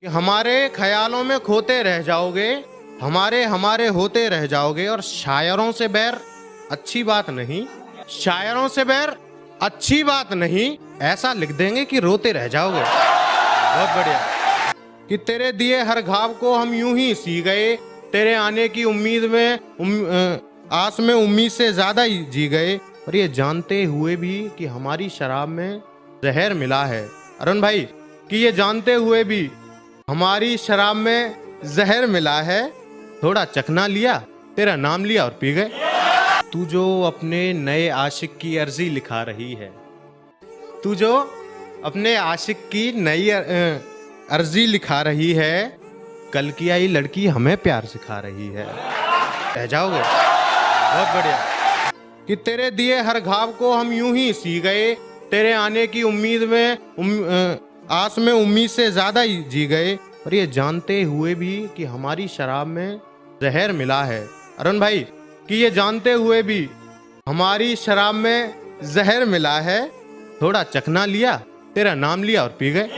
कि हमारे ख्यालों में खोते रह जाओगे, हमारे हमारे होते रह जाओगे। और शायरों से बैर अच्छी बात नहीं, शायरों से बैर अच्छी बात नहीं, ऐसा लिख देंगे कि रोते रह जाओगे। बहुत बढ़िया। कि तेरे दिए हर घाव को हम यूं ही सी गए, तेरे आने की उम्मीद में आस में उम्मीद से ज्यादा ही जी गए, और ये जानते हुए भी कि हमारी शराब में जहर मिला है। अरुण भाई, कि ये जानते हुए भी हमारी शराब में जहर मिला है, थोड़ा चखना लिया, तेरा नाम लिया और पी गए। तू जो अपने नए आशिक की अर्जी लिखा रही है, तू जो अपने आशिक की नई अर्जी लिखा रही है, कल की आई लड़की हमें प्यार सिखा रही है। रह जाओगे। बहुत बढ़िया। कि तेरे दिए हर घाव को हम यूं ही सी गए, तेरे आने की उम्मीद में आस में उम्मीद से ज्यादा ही जी गए, और ये जानते हुए भी कि हमारी शराब में जहर मिला है। अरुण भाई, कि ये जानते हुए भी हमारी शराब में जहर मिला है, थोड़ा चखना लिया, तेरा नाम लिया और पी गए।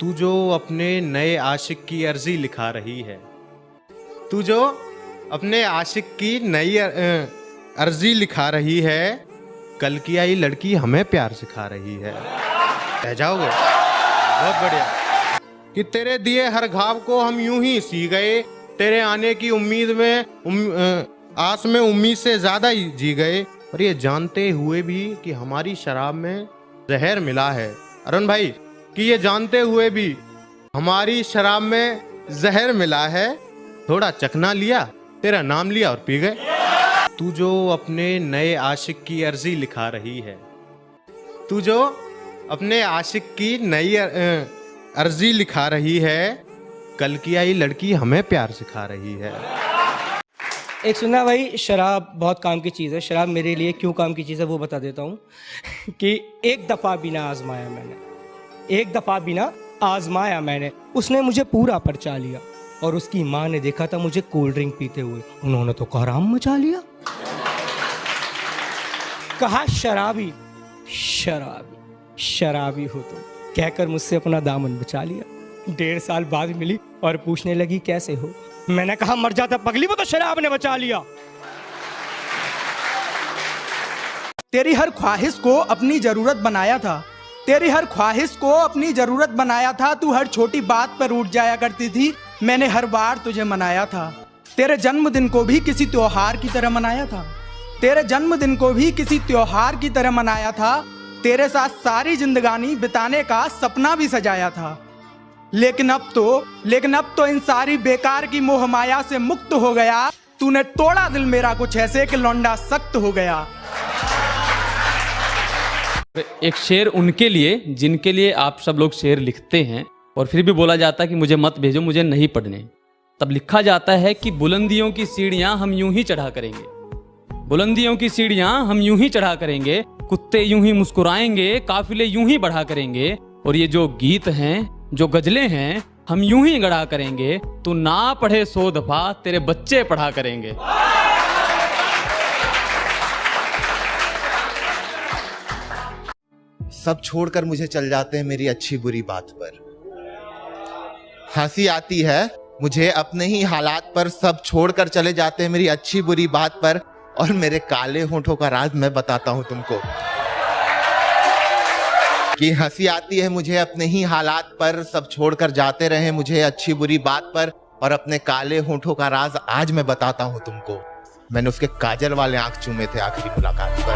तू जो अपने नए आशिक की अर्जी लिखा रही है, तू जो अपने आशिक की नई अर्जी लिखा रही है, कल की आई लड़की हमें प्यार सिखा रही है। रह जाओगे। बहुत बढ़िया। कि तेरे दिए हर घाव को हम यूं ही सी गए, तेरे आने की उम्मीद में आस में उम्मीद से ज्यादा ही जी गए, और ये जानते हुए भी कि हमारी शराब में जहर मिला है। अरुण भाई, कि ये जानते हुए भी हमारी शराब में जहर मिला है, थोड़ा चखना लिया, तेरा नाम लिया और पी गए। तू जो अपने नए आशिक की अर्जी लिखा रही है, तू जो अपने आशिक की नई अर्जी लिखा रही है, कल की आई लड़की हमें प्यार सिखा रही है। एक सुनना भाई, शराब बहुत काम की चीज़ है। शराब मेरे लिए क्यों काम की चीज़ है वो बता देता हूँ कि एक दफ़ा बिना आजमाया मैंने, एक दफ़ा बिना आजमाया मैंने, उसने मुझे पूरा परचा लिया। और उसकी माँ ने देखा था मुझे कोल्ड ड्रिंक पीते हुए, उन्होंने तो कोहराम मचा लिया। कहा शराबी शराबी शराबी हो तुम, कहकर मुझसे अपना दामन बचा लिया। 1.5 साल बाद मिली और पूछने लगी कैसे हो। मैंने कहा मर जाता पगली, वो तो शराब ने बचा लिया। तेरी हर ख्वाहिश को अपनी जरूरत बनाया था, तेरी हर ख्वाहिश को अपनी जरूरत बनाया था। तू हर छोटी बात पर उठ जाया करती थी, मैंने हर बार तुझे मनाया था। तेरे जन्मदिन को भी किसी त्योहार की तरह मनाया था, तेरे जन्मदिन को भी किसी त्योहार की तरह मनाया था। तेरे साथ सारी जिंदगानी बिताने का सपना भी सजाया था। लेकिन अब तो इन सारी बेकार की मोह माया से मुक्त हो गया। तूने तोड़ा दिल मेरा कुछ ऐसे कि लौंडा सख्त हो गया। एक शेर उनके लिए जिनके लिए आप सब लोग शेर लिखते हैं और फिर भी बोला जाता है कि मुझे मत भेजो, मुझे नहीं पढ़ने। तब लिखा जाता है कि बुलंदियों की सीढ़ियां हम यूं ही चढ़ा करेंगे, बुलंदियों की सीढ़ियां हम यूं ही चढ़ा करेंगे, कुत्ते यूं ही मुस्कुराएंगे, काफिले यूं ही बढ़ा करेंगे, और ये जो गीत हैं, जो गजलें हैं, हम यूं ही गढ़ा करेंगे। तू ना पढ़े 100 दफा, तेरे बच्चे पढ़ा करेंगे। सब छोड़कर मुझे चल जाते हैं मेरी अच्छी बुरी बात पर। हंसी आती है मुझे अपने ही हालात पर, सब छोड़कर चले जाते हैं मेरी अच्छी बुरी बात पर, और मेरे काले होठों का राज मैं बताता हूं तुमको। कि हंसी आती है मुझे अपने ही हालात पर, सब छोड़कर जाते रहे मुझे अच्छी बुरी बात पर, और अपने काले होठों का राज आज मैं बताता हूं तुमको। मैंने उसके काजल वाले आंख चूमे थे आखिरी मुलाकात पर।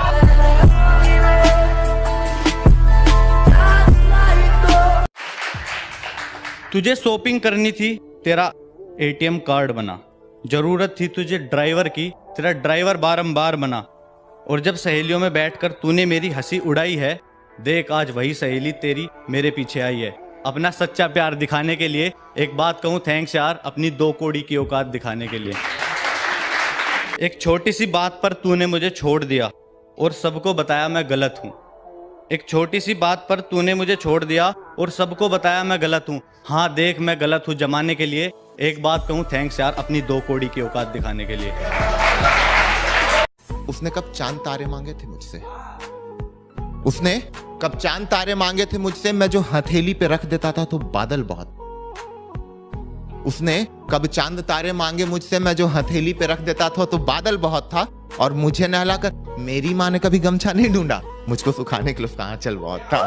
तुझे शॉपिंग करनी थी, तेरा एटीएम कार्ड बना। जरूरत थी तुझे ड्राइवर की, तेरा ड्राइवर बारंबार बना। और जब सहेलियों में बैठकर तूने मेरी हंसी उड़ाई है, देख आज वही सहेली तेरी मेरे पीछे आई है। अपना सच्चा प्यार दिखाने के लिए एक बात कहूँ, थैंक्स यार, अपनी 2 कौड़ी की औकात दिखाने के लिए। एक छोटी सी बात पर तूने मुझे छोड़ दिया और सबको बताया मैं गलत हूँ। एक छोटी सी बात पर तूने मुझे छोड़ दिया और सबको बताया मैं गलत हूँ। हाँ देख मैं गलत हूँ जमाने के लिए। एक बात कहूँ, थैंक्स यार, अपनी 2 कौड़ी की औकात दिखाने के लिए। उसने कब चांद तारे मांगे थे मुझसे, उसने कब चांद तारे मांगे थे मुझसे। मैं जो हथेली पे रख देता था तो बादल बहुत, उसने कब चांद तारे मांगे मुझसे, मैं जो हथेली पे रख देता था तो बादल बहुत था, और मुझे नहलाकर मेरी माँ ने कभी गमछा नहीं ढूंढा, मुझको सुखाने के लिए उसका आंचल बहुत था।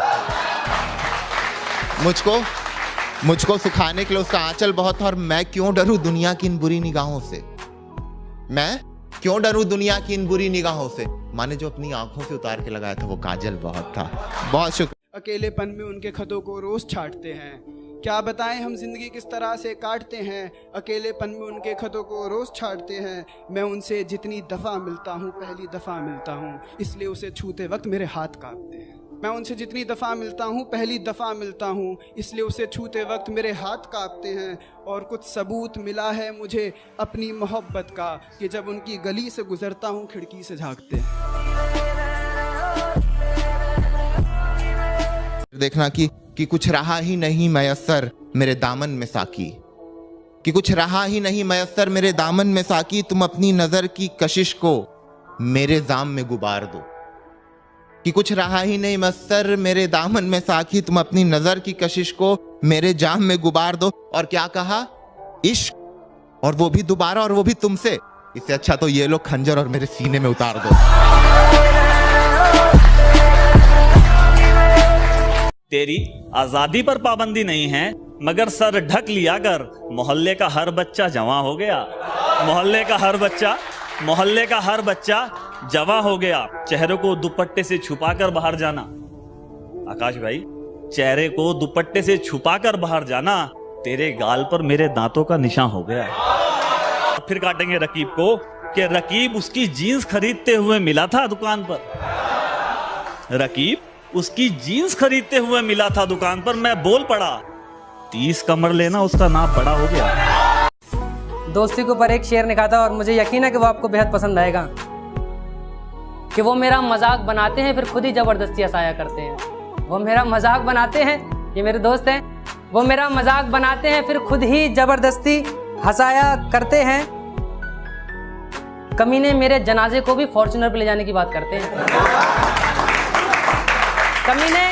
मुझको सुखाने के लिए उसका आंचल बहुत था। और मैं क्यों डरूं दुनिया की इन बुरी निगाहों से, मैं क्यों डरूं दुनिया की इन बुरी निगाहों से। माँ ने जो अपनी आंखों से उतार के लगाया था वो काजल बहुत था। बहुत शुक्रिया। अकेलेपन में उनके खतों को रोज छाटते हैं, क्या बताएं हम जिंदगी किस तरह से काटते हैं। अकेलेपन में उनके खतों को रोज छाटते हैं। मैं उनसे जितनी दफ़ा मिलता हूँ पहली दफ़ा मिलता हूँ, इसलिए उसे छूते वक्त मेरे हाथ कांपते हैं। मैं उनसे जितनी दफ़ा मिलता हूँ पहली दफ़ा मिलता हूँ, इसलिए उसे छूते वक्त मेरे हाथ कांपते हैं। और कुछ सबूत मिला है मुझे अपनी मोहब्बत का, कि जब उनकी गली से गुजरता हूँ खिड़की से झांकते हैं। देखना कि कुछ रहा ही नहीं मयस्सर मेरे दामन में साकी, कि कुछ रहा ही नहीं मयस्सर मेरे दामन में साकी, तुम अपनी नजर की कशिश को मेरे जाम में गुबार दो। कि कुछ रहा ही नहीं मयस्सर मेरे दामन में साकी, तुम अपनी नजर की कशिश को मेरे जाम में गुबार दो। और क्या कहा, इश्क, और वो भी दोबारा, और वो भी तुमसे। इससे अच्छा तो ये लो खंजर और मेरे सीने में उतार दो। तेरी आजादी पर पाबंदी नहीं है, मगर सर ढक लिया कर, मोहल्ले का हर बच्चा जवां हो गया। मोहल्ले का हर बच्चा जवां हो गया। चेहरे को दुपट्टे से छुपाकर बाहर जाना, आकाश भाई, चेहरे को दुपट्टे से छुपाकर बाहर जाना, तेरे गाल पर मेरे दांतों का निशान हो गया। फिर काटेंगे रकीब को कि रकीब उसकी जीन्स खरीदते हुए मिला था दुकान पर। रकीब उसकी जीन्स खरीदते हुए मिला था दुकान पर, मैं बोल पड़ा 30 कमर लेना, उसका नाप बड़ा हो गया। दोस्ती के ऊपर एक शेर लिखा था और मुझे यकीन है कि वो आपको बेहद पसंद आएगा। कि वो मेरा मजाक बनाते हैं फिर खुद ही जबरदस्ती हंसाया करते हैं। वो मेरा मजाक बनाते हैं, ये मेरे दोस्त हैं, वो मेरा मजाक बनाते हैं फिर खुद ही जबरदस्ती हंसाया करते हैं। कमीने मेरे जनाजे को भी फॉर्च्यूनर पे ले जाने की बात करते हैं। कमीने,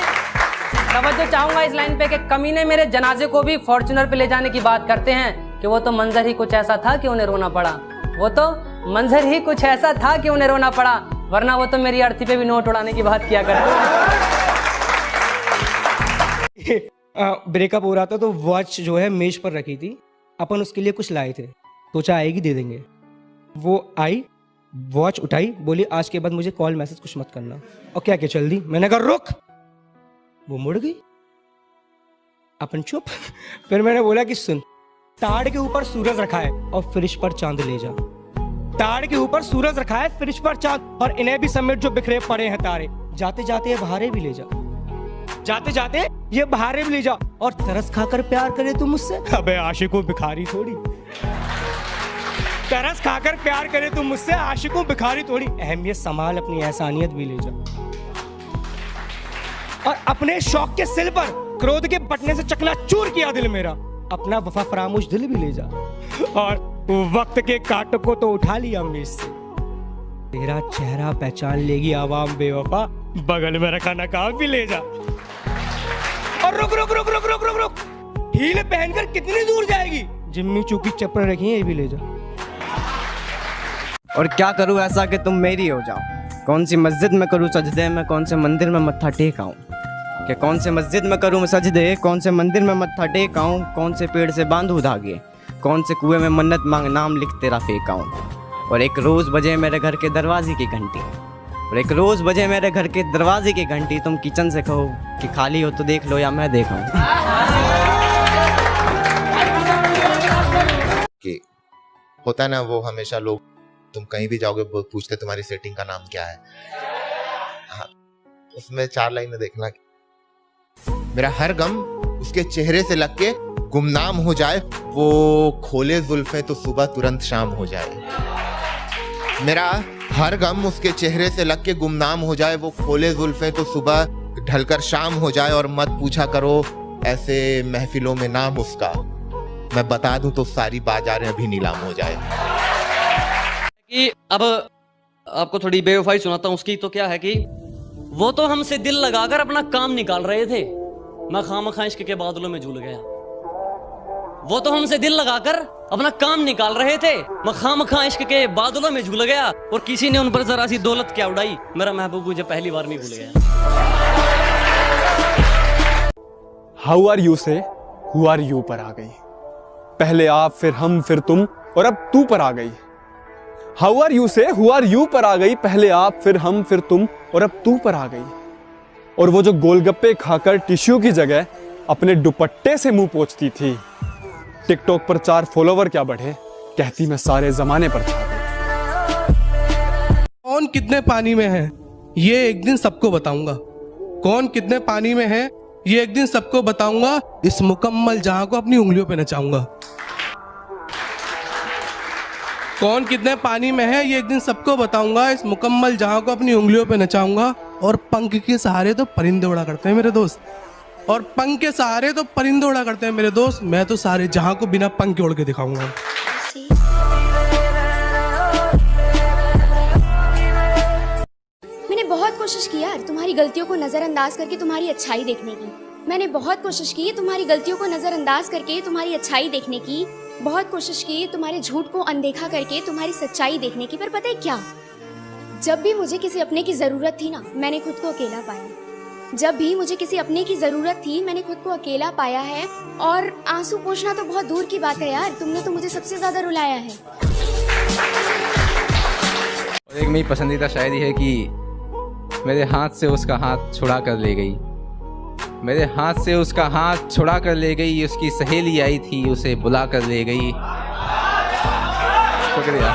तवज्जो चाहूंगा इस लाइन पे कि कमीने मेरे जनाजे को भी फॉर्च्यूनर पे ले जाने की बात करते हैं। कि वो तो मंजर ही कुछ ऐसा था कि उन्हें रोना पड़ा, वो तो मंजर ही कुछ ऐसा था कि उन्हें रोना पड़ा, वरना वो तो मेरी अर्थी पे भी नोट उड़ाने की बात किया करते हैं। ब्रेकअप हो रहा था तो वॉच जो है मेज पर रखी थी, अपन उसके लिए कुछ लाए थे, सोचा आएगी दे देंगे। वो आई, वॉच उठाई, बोली आज के बाद मुझे कॉल मैसेज कुछ मत करना। और क्या क्या चल दी, मैंने कहा रुक, वो मुड़ गई, अपन चुप। फिर मैंने बोला कि सुन, ताड़ के ऊपर सूरज रखा है और फ्रिज पर चांद ले जा। ताड़ के ऊपर सूरज रखा है, फ्रिज पर चांद, और इन्हें भी समेट जो बिखरे पड़े हैं तारे। जाते जाते ये बहारे भी ले जा, जाते जाते ये बहारे भी ले जा, और तरस खाकर प्यार करे तू मुझसे। अबे आशिकों भिखारी थोड़ी, तरस खाकर प्यार करे तू मुझसे, आशिकों भिखारी थोड़ी। अहमियत संभाल, अपनी एहसानियत भी ले जा, और अपने शौक के सिल पर क्रोध के बटने से चकनाचूर किया दिल मेरा, अपना वफा फरामोश दिल भी ले जा, और वक्त के कांटों को तो उठा लिया मेज से। तेरा चेहरा पहचान लेगी आवाम बेवफा, बगल में रखा नकाब भी ले जा। और रुक रुक रुक रुक रुक रुक रुक, हील पहनकर कितनी दूर जाएगी, जिम्मी चूकी चप्पल रखी है ये भी ले जा। और क्या करूँ ऐसा कि तुम मेरी हो जाओ, कौन सी मस्जिद में करूँ सजदे, मैं कौन से मंदिर में मत्था टेक आऊँ। कि कौन से मस्जिद में करूँ सजदे, कौन से मंदिर में मत्था टेक आऊँ, कौन से पेड़ से बांधूँ धागे, कौन से कुएं में मन्नत मांग नाम लिख तेरा फेंक आऊँ। और एक रोज़ बजे मेरे घर के दरवाजे की घंटी, और एक रोज़ बजे मेरे घर के दरवाजे की घंटी, तुम किचन से कहो कि खाली हो तो देख लो या मैं देखूँ। कि होता है ना, वो हमेशा लोग, तुम कहीं भी जाओगे वो पूछते तुम्हारी सेटिंग का नाम क्या है। हाँ, उसमें 4 लाइनें देखना। मेरा हर गम उसके चेहरे से लग के गुमनाम हो जाए, वो खोले जुल्फे तो सुबह तुरंत शाम हो जाए। मेरा हर गम उसके चेहरे से लग के गुमनाम हो जाए, वो खोले जुल्फे तो सुबह ढलकर शाम हो जाए। और मत पूछा करो ऐसे महफिलों में नाम उसका, मैं बता दूं तो सारी बाजारें अभी नीलाम हो जाए। कि अब आपको थोड़ी बेवफाई सुनाता हूँ उसकी। तो क्या है कि वो तो हमसे दिल लगाकर अपना काम निकाल रहे थे, मैं खामखा इश्क के बादलों में झूल गया। वो तो हमसे दिल लगाकर अपना काम निकाल रहे थे, मखा इश्क के बादलों में झूल गया और किसी ने उन पर जरा सी दौलत क्या उड़ाई, मेरा महबूब मुझे पहली बार नहीं भूल गया। हाउ आर यू से हु आर यू पर आ गई, पहले आप फिर हम फिर तुम और अब तू पर आ गई। हाउ आर यू से हु आर यू पर आ गई, पहले आप फिर हम फिर तुम और अब तू पर आ गई। और वो जो गोलगप्पे खाकर टिश्यू की जगह अपने दुपट्टे से मुंह पोंछती थी, टिकटॉक पर 4 फॉलोवर क्या बढ़े, कहती मैं सारे जमाने पर छा गई। कौन कितने पानी में है ये एक दिन सबको बताऊंगा, कौन कितने पानी में है ये एक दिन सबको बताऊंगा, इस मुकम्मल जहां को अपनी उंगलियों पे नचाऊंगा। कौन कितने पानी में है ये एक दिन सबको बताऊंगा, इस मुकम्मल जहां को अपनी उंगलियों पे नचाऊंगा। और पंख के सहारे तो परिंदे उड़ा करते हैं मेरे दोस्त, और पंख के सहारे तो परिंदे उड़ा करते हैं मेरे दोस्त, मैं तो सारे जहां को बिना पंख के उड़ के दिखाऊंगा। मैंने बहुत कोशिश की यार तुम्हारी गलतियों को नजरअंदाज करके तुम्हारी अच्छाई देखने की, मैंने बहुत कोशिश की तुम्हारी गलतियों को नजरअंदाज करके तुम्हारी अच्छाई देखने की, बहुत कोशिश की तुम्हारे झूठ को अनदेखा करके तुम्हारी सच्चाई देखने की। पर पता है क्या, जब भी मुझे किसी अपने की जरूरत थी ना, मैंने खुद को अकेला पाया। जब भी मुझे किसी अपने की जरूरत थी मैंने खुद को अकेला पाया है। और आंसू पोंछना तो बहुत दूर की बात है यार, तुमने तो मुझे सबसे ज्यादा रुलाया है। और एक मेरी पसंदीदा शायरी है कि मेरे हाथ से उसका हाथ छुड़ा कर ले गई, मेरे हाथ से उसका हाथ छुड़ा कर ले गई, उसकी सहेली आई थी उसे बुला कर ले गई। शुक्रिया।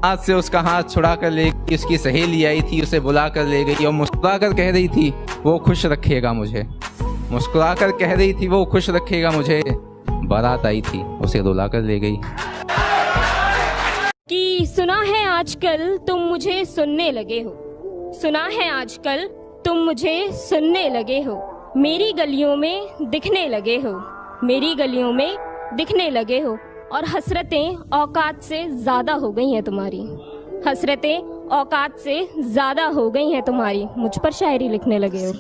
हाथ से उसका हाथ छुड़ा कर ले गई, उसकी सहेली आई थी उसे बुला कर ले गई, और मुस्कुरा कर कह रही थी वो खुश रखेगा मुझे, मुस्कुरा कर कह रही थी वो खुश रखेगा मुझे, बारात आई थी उसे रुला कर ले गई। कि सुना है आजकल तुम मुझे सुनने लगे हो, सुना है आजकल तुम मुझे सुनने लगे हो, मेरी गलियों में दिखने लगे हो, मेरी गलियों में दिखने लगे हो, और हसरतें औकात से ज्यादा हो गई हैं तुम्हारी, हसरतें औकात से ज्यादा हो गई हैं तुम्हारी, मुझ पर शायरी लिखने लगे हो।